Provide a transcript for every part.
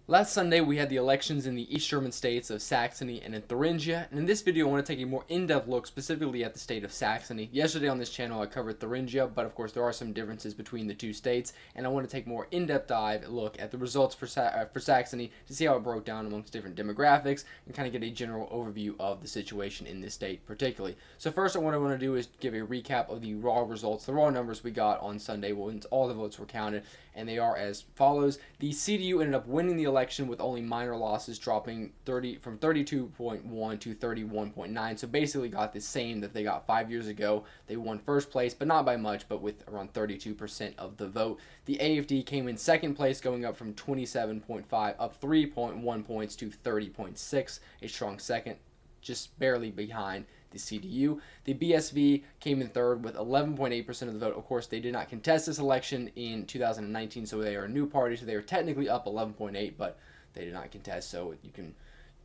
Last Sunday, we had the elections in the East German states of Saxony and in Thuringia, and in this video I want to take a more in-depth look specifically at the state of Saxony. Yesterday on this channel I covered Thuringia, but of course there are some differences between the two states, and I want to take a more in-depth dive look at the results for Saxony to see how it broke down amongst different demographics and kind of get a general overview of the situation in this state particularly. So first what I want to do is give a recap of the raw results, the raw numbers we got on Sunday once all the votes were counted, and they are as follows. The CDU ended up winning the election with only minor losses, dropping from 32.1 to 31.9. So basically got the same that they got 5 years ago. They won first place, but not by much, but with around 32% of the vote. The AFD came in second place, going up from 27.5, up 3.1 points to 30.6, a strong second, just barely behind the CDU. The BSV came in third with 11.8% of the vote. Of course, they did not contest this election in 2019, so they are a new party, so they are technically up 11.8, but they did not contest, so you can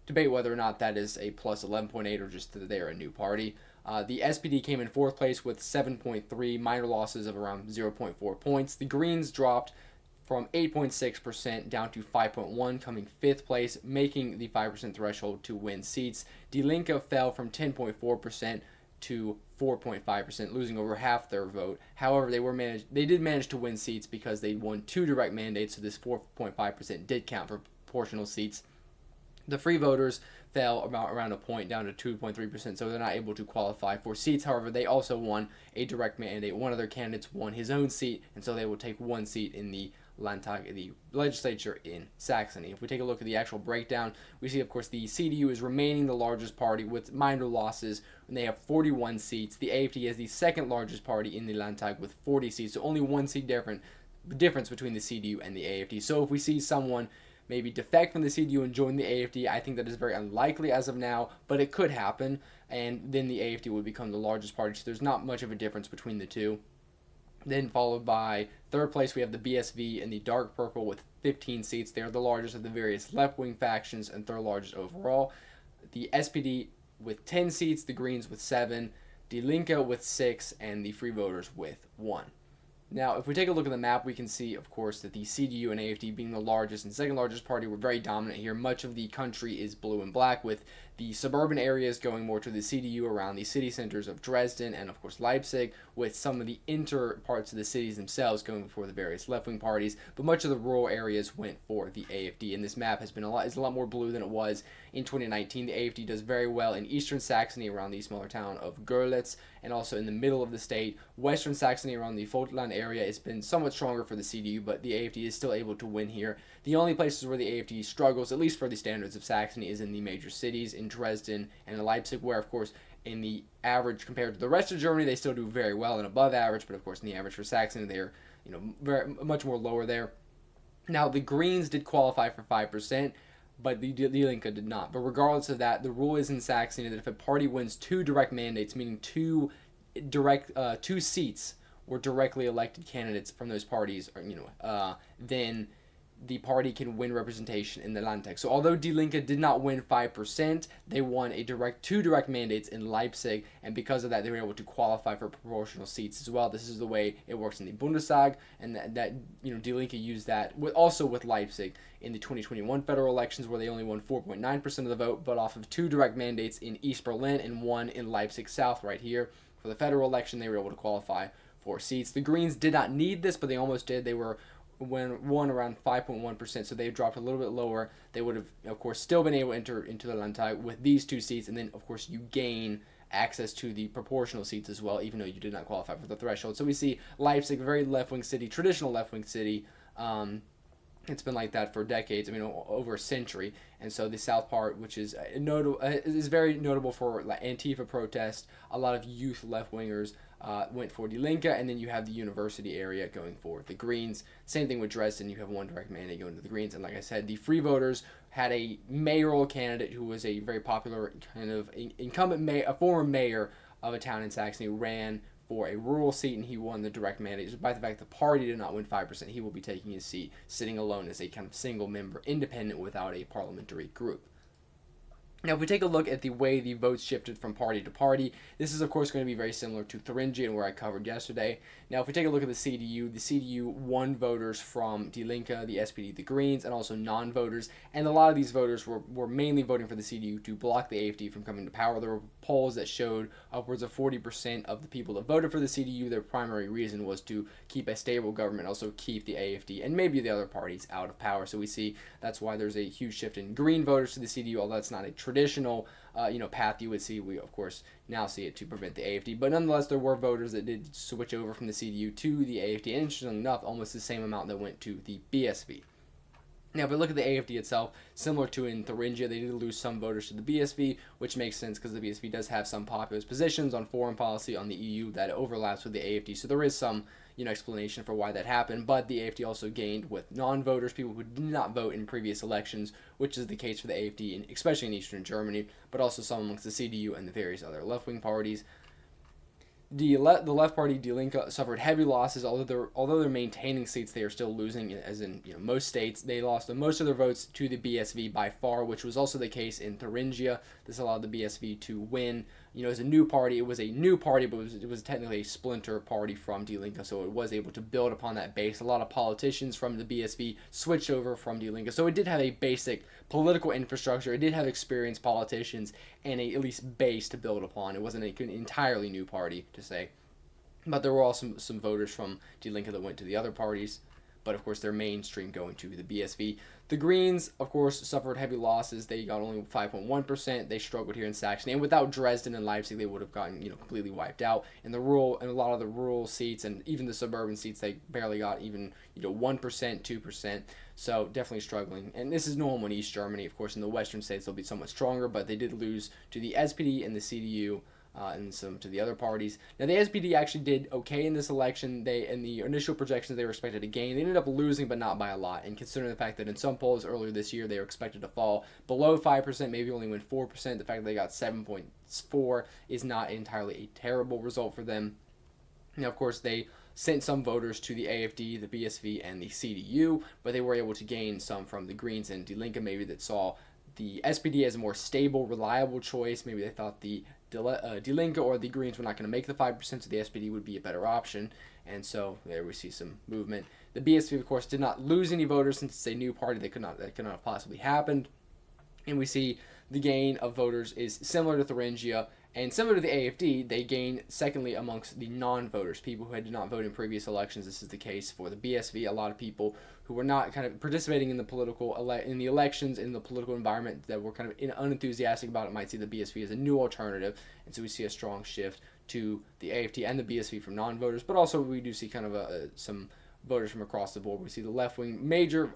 debate whether or not that is a plus 11.8 or just that they are a new party. The SPD came in fourth place with 7.3, minor losses of around 0.4 points. The Greens dropped from 8.6% down to 5.1%, coming fifth place, making the 5% threshold to win seats. Die Linke fell from 10.4% to 4.5%, losing over half their vote. However, they did manage to win seats because they won 2 direct mandates, so this 4.5% did count for proportional seats. The Free Voters fell around a point down to 2.3%, so they're not able to qualify for seats. However, they also won a direct mandate. One of their candidates won his own seat, and so they will take one seat in the Landtag, the legislature in Saxony. If we take a look at the actual breakdown, we see, of course, the CDU is remaining the largest party with minor losses, and they have 41 seats. The AFD is the second largest party in the Landtag with 40 seats, so only 1 seat difference between the CDU and the AFD. So if we see someone maybe defect from the CDU and join the AFD, I think that is very unlikely as of now, but it could happen, and then the AFD would become the largest party, so there's not much of a difference between the two. Then followed by third place, we have the BSV in the dark purple with 15 seats. They are the largest of the various left-wing factions and third largest overall. The SPD with 10 seats, the Greens with 7, Die Linke with 6, and the Free Voters with 1. Now, if we take a look at the map, we can see, of course, that the CDU and AFD being the largest and second largest party were very dominant here. Much of the country is blue and black, with the suburban areas going more to the CDU around the city centers of Dresden and, of course, Leipzig, with some of the inter parts of the cities themselves going for the various left-wing parties. But much of the rural areas went for the AFD, and this map is a lot more blue than it was in 2019. The AFD does very well in eastern Saxony around the smaller town of Görlitz, and also in the middle of the state. Western Saxony around the Vogtland area has been somewhat stronger for the CDU, but the AFD is still able to win here. The only places where the AFD struggles, at least for the standards of Saxony, is in the major cities, in Dresden and in Leipzig, where, of course, in the average compared to the rest of Germany, they still do very well and above average, but of course in the average for Saxony, they're very much more lower there. Now, the Greens did qualify for 5%, but the Die Linke did not. But regardless of that, the rule is in Saxony that if a party wins 2 direct mandates, meaning two seats or directly elected candidates from those parties, then the party can win representation in the Landtag. So although Die Linke did not win 5%, they won 2 direct mandates in Leipzig, and because of that, they were able to qualify for proportional seats as well. This is the way it works in the Bundestag, and that Die Linke used that also with Leipzig in the 2021 federal elections, where they only won 4.9% of the vote, but off of 2 direct mandates in East Berlin and 1 in Leipzig South right here. For the federal election, they were able to qualify for seats. The Greens did not need this, but they almost did. They won around 5.1%, so they dropped a little bit lower. They would have, of course, still been able to enter into the Landtag with these 2 seats, and then, of course, you gain access to the proportional seats as well, even though you did not qualify for the threshold. So we see Leipzig, a very left-wing city, traditional left-wing city. It's been like that for decades, over a century. And so the south part, which is very notable for Antifa protest, a lot of youth left-wingers went for Die Linke, and then you have the university area going for the Greens. Same thing with Dresden, you have 1 direct mandate going to the Greens. And like I said, the Free Voters had a mayoral candidate who was a very popular kind of incumbent a former mayor of a town in Saxony, ran for a rural seat, and he won the direct mandate. Despite the fact the party did not win 5%, he will be taking his seat, sitting alone as a kind of single member, independent without a parliamentary group. Now, if we take a look at the way the votes shifted from party to party, this is, of course, going to be very similar to Thuringia and where I covered yesterday. Now, if we take a look at the CDU won voters from Die Linke, the SPD, the Greens, and also non-voters. And a lot of these voters were mainly voting for the CDU to block the AFD from coming to power. There were polls that showed upwards of 40% of the people that voted for the CDU, their primary reason was to keep a stable government, also keep the AFD and maybe the other parties out of power. So we see that's why there's a huge shift in Green voters to the CDU, although that's not a traditional path you would see. We, of course, now see it to prevent the AFD. But nonetheless, there were voters that did switch over from the CDU to the AFD. And interestingly enough, almost the same amount that went to the BSV. Now, if we look at the AFD itself, similar to in Thuringia, they did lose some voters to the BSV, which makes sense because the BSV does have some populist positions on foreign policy on the EU that overlaps with the AFD. So there is some explanation for why that happened. But the AFD also gained with non-voters, people who did not vote in previous elections, which is the case for the AFD, especially in Eastern Germany, but also some amongst the CDU and the various other left-wing parties. The left party, Die Linke, suffered heavy losses. Although they're maintaining seats, they are still losing. As in most states, they lost most of their votes to the BSV by far, which was also the case in Thuringia. This allowed the BSV to win. As a new party, it was a new party, but it was technically a splinter party from Die Linke, so it was able to build upon that base. A lot of politicians from the BSV switched over from Die Linke, so it did have a basic political infrastructure. It did have experienced politicians and a at least base to build upon. It wasn't an entirely new party to say, but there were also some voters from Die Linke that went to the other parties. But of course, their mainstream going to the BSV. The Greens, of course, suffered heavy losses. They got only 5.1%. They struggled here in Saxony, and without Dresden and Leipzig, they would have gotten completely wiped out. And a lot of the rural seats and even the suburban seats, they barely got even 1%, 2%. So definitely struggling. And this is normal in East Germany. Of course, in the Western states, they'll be somewhat stronger, but they did lose to the SPD and the CDU. And some to the other parties. Now, the SPD actually did okay in this election. In the initial projections, they were expected to gain. They ended up losing, but not by a lot. And considering the fact that in some polls earlier this year, they were expected to fall below 5%, maybe only win 4%, the fact that they got 7.4 is not entirely a terrible result for them. Now, of course, they sent some voters to the AFD, the BSV, and the CDU, but they were able to gain some from the Greens and Die Linke, maybe that saw the SPD as a more stable, reliable choice. Maybe they thought the Die Linke or the Greens were not going to make the 5%, so the SPD would be a better option. And so there we see some movement. The BSV, of course, did not lose any voters since it's a new party that could not have possibly happened. And we see the gain of voters is similar to Thuringia and similar to the AFD. They gain secondly amongst the non-voters, people who did not vote in previous elections. This is the case for the BSV. A lot of people who were not kind of participating in the elections in the political environment that were kind of unenthusiastic about it might see the BSV as a new alternative, and so we see a strong shift to the AFD and the BSV from non-voters. But also we do see kind of some voters from across the board. We see the left-wing major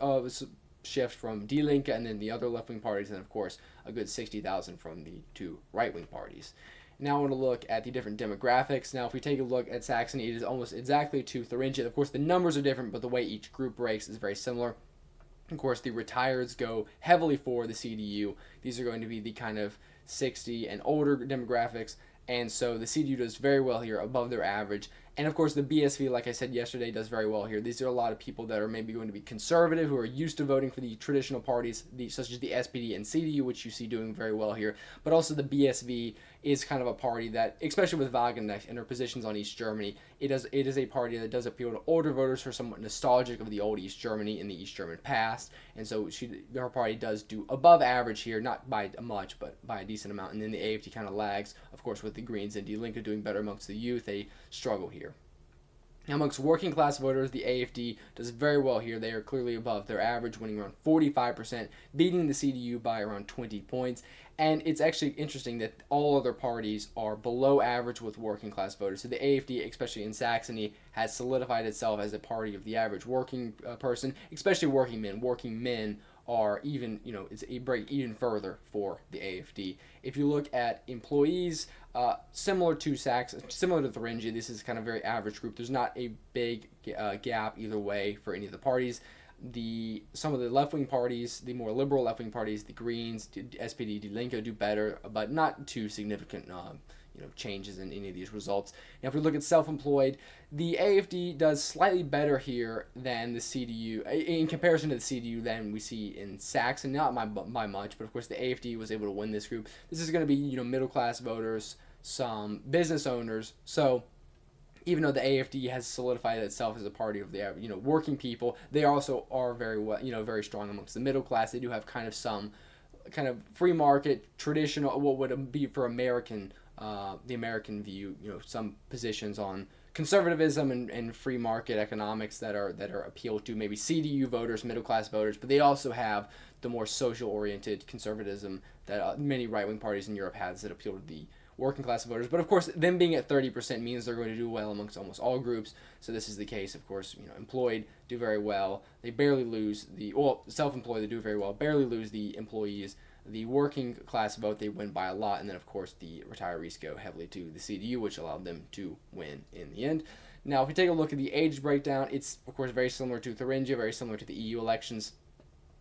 shift from Die Linke and then the other left-wing parties, and of course a good 60,000 from the two right-wing parties. Now I want to look at the different demographics. Now if we take a look at Saxony, it is almost exactly to Thuringia. Of course the numbers are different, but the way each group breaks is very similar. Of course the retireds go heavily for the CDU. These are going to be the kind of 60 and older demographics, and so the CDU does very well here, above their average. And of course, the BSV, like I said yesterday, does very well here. These are a lot of people that are maybe going to be conservative, who are used to voting for the traditional parties, such as the SPD and CDU, which you see doing very well here. But also the BSV is kind of a party that, especially with Wagenknecht and her positions on East Germany, it is a party that does appeal to older voters who are somewhat nostalgic of the old East Germany and the East German past. And so her party does do above average here, not by much, but by a decent amount. And then the AFD kind of lags, of course, with the Greens and Die Linke doing better amongst the youth. They struggle here. Now, amongst working class voters, the AFD does very well here. They are clearly above their average, winning around 45%, beating the CDU by around 20 points. And it's actually interesting that all other parties are below average with working class voters. So the AFD, especially in Saxony, has solidified itself as a party of the average working person, especially working men. Working men are even, it's a break even further for the AFD. If you look at employees, similar to Thuringia, this is kind of a very average group. There's not a big gap either way for any of the parties. Some of the left-wing parties, the more liberal left-wing parties, the Greens, SPD, Die Linke do better, but not too significant changes in any of these results. Now, if we look at self-employed, the AFD does slightly better here than the CDU in comparison to the CDU than we see in Saxony, not by much, but of course the AFD was able to win this group. This is going to be middle class voters, some business owners. So even though the AFD has solidified itself as a party of the working people, they also are very very strong amongst the middle class. They do have kind of some kind of free market traditional what would be for American the American view, some positions on conservatism and free market economics that are appeal to maybe CDU voters, middle class voters, but they also have the more social oriented conservatism that many right wing parties in Europe has that appeal to the working class voters. But of course, them being at 30% means they're going to do well amongst almost all groups. So this is the case. Of course, employed do very well. They barely lose self-employed, they do very well, barely lose the employees. The working class vote, they win by a lot. And then, of course, the retirees go heavily to the CDU, which allowed them to win in the end. Now, if we take a look at the age breakdown, it's, of course, very similar to Thuringia, very similar to the EU elections.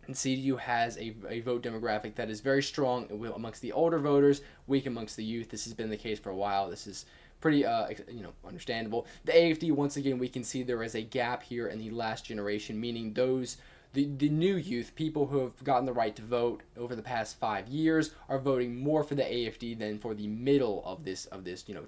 And CDU has a vote demographic that is very strong amongst the older voters, weak amongst the youth. This has been the case for a while. This is pretty understandable. The AFD, once again, we can see there is a gap here in the last generation, meaning the new youth, people who have gotten the right to vote over the past 5 years, are voting more for the AFD than for the middle of this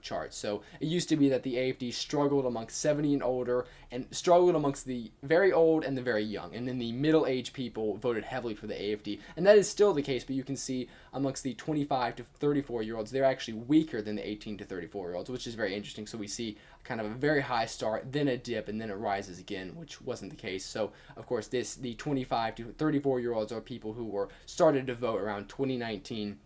chart. So it used to be that the AFD struggled amongst 70 and older, and struggled amongst the very old and the very young, and then the middle-aged people voted heavily for the AFD, and that is still the case. But you can see amongst the 25 to 34-year-olds, they're actually weaker than the 18 to 34-year-olds, which is very interesting. So we see kind of a very high start, then a dip, and then it rises again, which wasn't the case. So of course the 25 to 34-year-olds are people who were started to vote around 2019,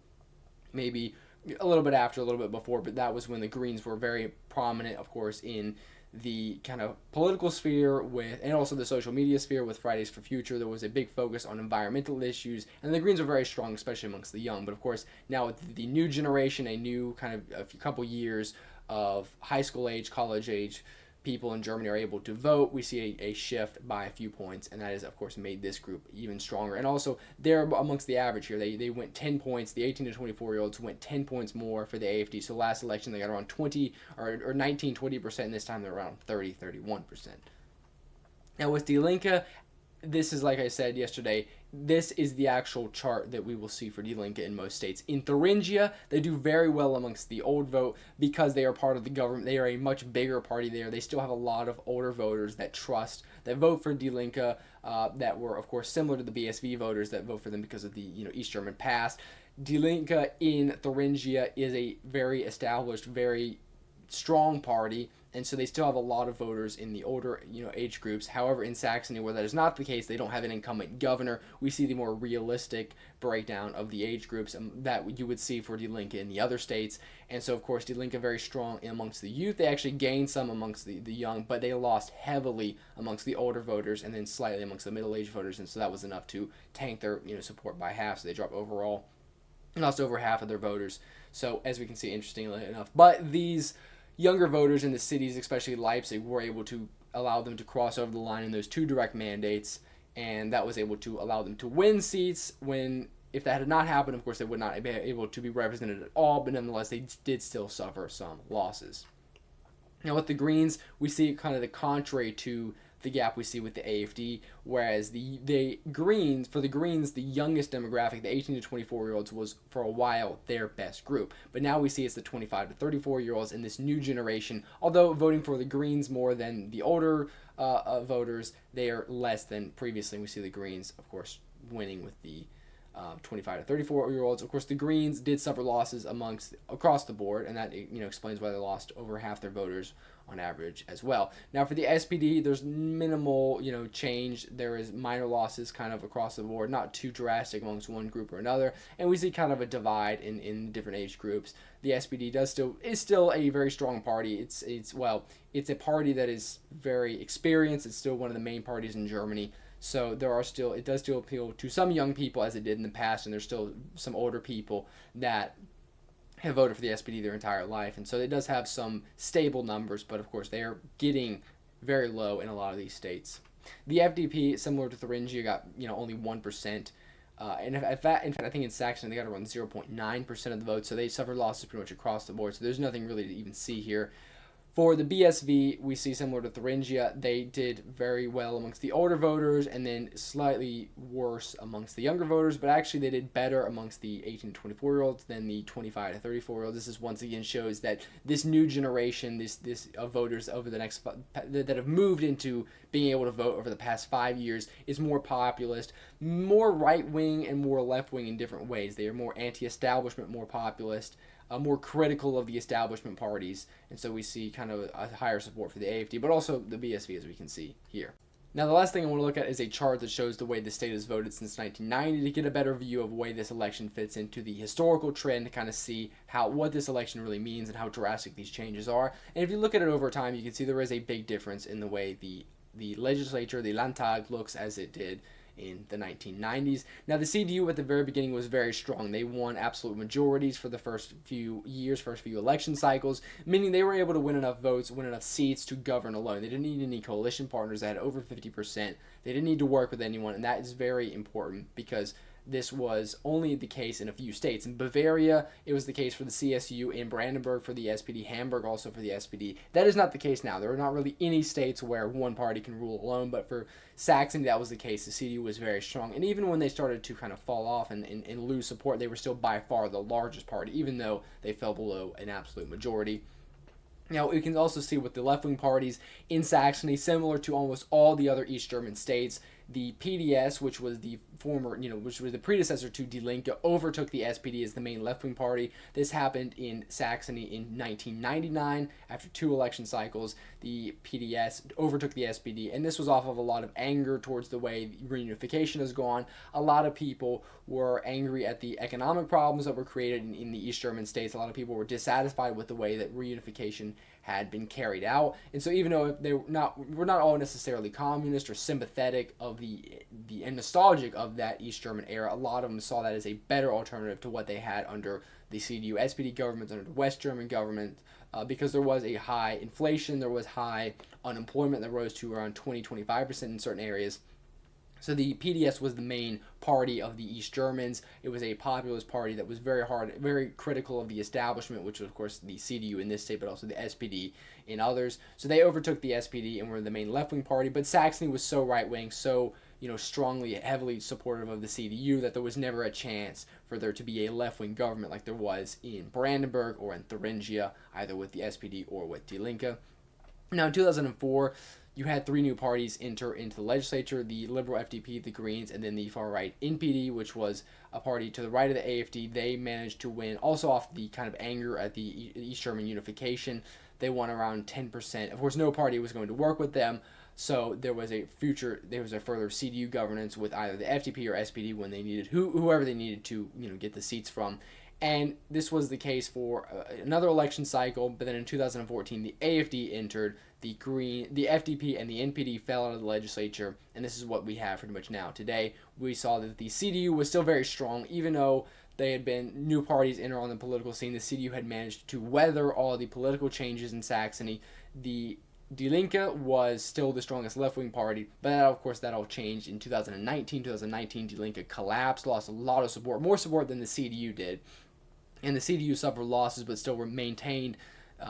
maybe a little bit after, a little bit before, but that was when the Greens were very prominent, of course, in the kind of political sphere and also the social media sphere with Fridays for Future. There was a big focus on environmental issues, and the Greens were very strong, especially amongst the young. But of course, now with the new generation, a new kind of a couple years of high school age, college age people in Germany are able to vote, we see a shift by a few points, and that has, of course, made this group even stronger. And also, they're amongst the average here. They went 10 points. The 18 to 24-year-olds went 10 points more for the AFD. So last election, they got around 20 or 19, 20%, and this time they're around 30, 31%. Now, with Die Linke, this is, like I said yesterday, this is the actual chart that we will see for Die Linke in most states. In Thuringia, they do very well amongst the old vote because they are part of the government. They are a much bigger party there. They still have a lot of older voters that vote for Die Linke, that were, of course, similar to the BSV voters that vote for them because of the East German past. Die Linke in Thuringia is a very established, very strong party, and so they still have a lot of voters in the older age groups. However, in Saxony, where that is not the case, they don't have an incumbent governor. We see the more realistic breakdown of the age groups that you would see for Die Linke in the other states. And so, of course, Die Linke very strong amongst the youth. They actually gained some amongst the young, but they lost heavily amongst the older voters and then slightly amongst the middle-aged voters, and so that was enough to tank their support by half. So they dropped overall, lost over half of their voters. So as we can see, interestingly enough, but these younger voters in the cities, especially Leipzig, were able to allow them to cross over the line in those two direct mandates, and that was able to allow them to win seats when, if that had not happened, of course, they would not be able to be represented at all, but nonetheless, they did still suffer some losses. Now, with the Greens, we see kind of the contrary to the gap we see with the AFD, whereas the Greens, for the Greens, the youngest demographic, the 18 to 24-year-olds, was for a while their best group. But now we see it's the 25 to 34-year-olds in this new generation. Although voting for the Greens more than the older voters, they are less than previously. We see the Greens, of course, winning with the 25 to 34-year-olds. Of course, the Greens did suffer losses across the board, and that explains why they lost over half their voters on average as well. Now, for the SPD, there's minimal change. There is minor losses kind of across the board, not too drastic amongst one group or another, and we see kind of a divide in different age groups. The SPD is still a very strong party. It's a party that is very experienced. It's still one of the main parties in Germany. So it does still appeal to some young people as it did in the past, and there's still some older people that have voted for the SPD their entire life, and so it does have some stable numbers, but of course they are getting very low in a lot of these states. The FDP, similar to Thuringia, got only 1% And in fact, I think in Saxony they got around 0.9% of the vote, so they suffered losses pretty much across the board. So there's nothing really to even see here. For the BSV, we see similar to Thuringia, they did very well amongst the older voters and then slightly worse amongst the younger voters, but actually they did better amongst the 18 to 24-year-olds than the 25 to 34-year-olds. This is once again shows that this new generation, this of voters over the next that have moved into being able to vote over the past 5 years is more populist, more right-wing and more left-wing in different ways. They are more anti-establishment, more populist, more critical of the establishment parties, and so we see kind of a higher support for the AFD, but also the BSV, as we can see here. Now, the last thing I want to look at is a chart that shows the way the state has voted since 1990 to get a better view of the way this election fits into the historical trend, to kind of see what this election really means and how drastic these changes are. And if you look at it over time, you can see there is a big difference in the way the legislature, the Landtag, looks as it did in the 1990s. Now, the CDU at the very beginning was very strong. They won absolute majorities for the first few election cycles, meaning they were able to win enough votes, win enough seats to govern alone. They didn't need any coalition partners. They had over 50%. They didn't need to work with anyone, and that is very important because this was only the case in a few states. In Bavaria, it was the case for the CSU, in Brandenburg for the SPD, Hamburg also for the SPD. That is not the case now. There are not really any states where one party can rule alone, but for Saxony, that was the case. The CDU was very strong. And even when they started to kind of fall off and lose support, they were still by far the largest party, even though they fell below an absolute majority. Now, we can also see with the left-wing parties in Saxony, similar to almost all the other East German states, the PDS, which was the which was the predecessor to Die Linke, overtook the SPD as the main left-wing party. This happened in Saxony in 1999. After 2 election cycles, the PDS overtook the SPD, and this was off of a lot of anger towards the way reunification has gone. A lot of people were angry at the economic problems that were created in the East German states. A lot of people were dissatisfied with the way that reunification had been carried out, and so even though they were not all necessarily communist or sympathetic of and nostalgic of that East German era, a lot of them saw that as a better alternative to what they had under the CDU SPD governments, under the West German government, because there was a high inflation, there was high unemployment that rose to around 20-25% in certain areas. So the PDS was the main party of the East Germans. It was a populist party that was very critical of the establishment, which was, of course, the CDU in this state, but also the SPD in others. So they overtook the SPD and were the main left-wing party. But Saxony was so right-wing, so strongly, heavily supportive of the CDU that there was never a chance for there to be a left-wing government like there was in Brandenburg or in Thuringia, either with the SPD or with Die Linke. Now, in 2004, you had 3 new parties enter into the legislature, the Liberal FDP, the Greens, and then the far-right NPD, which was a party to the right of the AFD. They managed to win, also off the kind of anger at the East German unification. They won around 10%. Of course, no party was going to work with them, so there was a further CDU governance with either the FDP or SPD when they needed, whoever they needed to get the seats from. And this was the case for another election cycle, but then in 2014, the AFD entered, the FDP and the NPD fell out of the legislature, and this is what we have pretty much now. Today, we saw that the CDU was still very strong, even though they had been new parties enter on the political scene. The CDU had managed to weather all the political changes in Saxony. The Die Linke was still the strongest left-wing party, but of course that all changed in 2019. 2019, Die Linke collapsed, lost a lot of support, more support than the CDU did. And the CDU suffered losses, but still maintained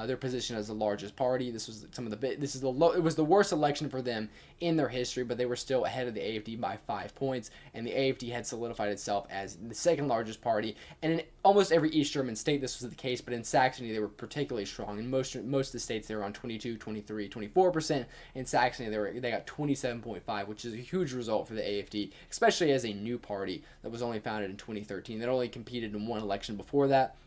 their position as the largest party. This was it was the worst election for them in their history, but they were still ahead of the AFD by 5 points, and the AFD had solidified itself as the second largest party. And in almost every East German state, this was the case, but in Saxony, they were particularly strong. In most of the states, they were on 22, 23, 24%. In Saxony, they got 27.5, which is a huge result for the AFD, especially as a new party that was only founded in 2013. That only competed in 1 election before that.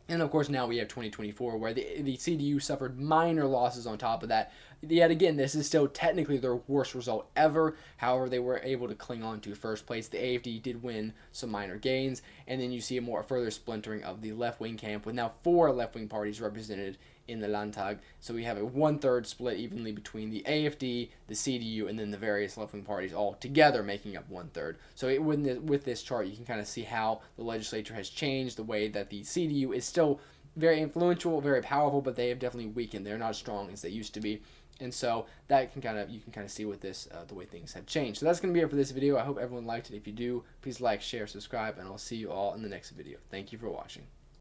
And of course, now we have 2024, where the CDU suffered minor losses on top of that. Yet again, this is still technically their worst result ever. However, they were able to cling on to first place. The AFD did win some minor gains, and then you see a further splintering of the left-wing camp, with now 4 left-wing parties represented in the Landtag. So we have a 1/3 split evenly between the AFD, the CDU, and then the various left-wing parties all together making up 1/3. So with this chart, you can kind of see how the legislature has changed, the way that the CDU is still very influential, very powerful, but they have definitely weakened. They're not as strong as they used to be. And so that can you can kind of see what the way things have changed. So that's going to be it for this video. I hope everyone liked it. If you do, please like, share, subscribe, and I'll see you all in the next video. Thank you for watching.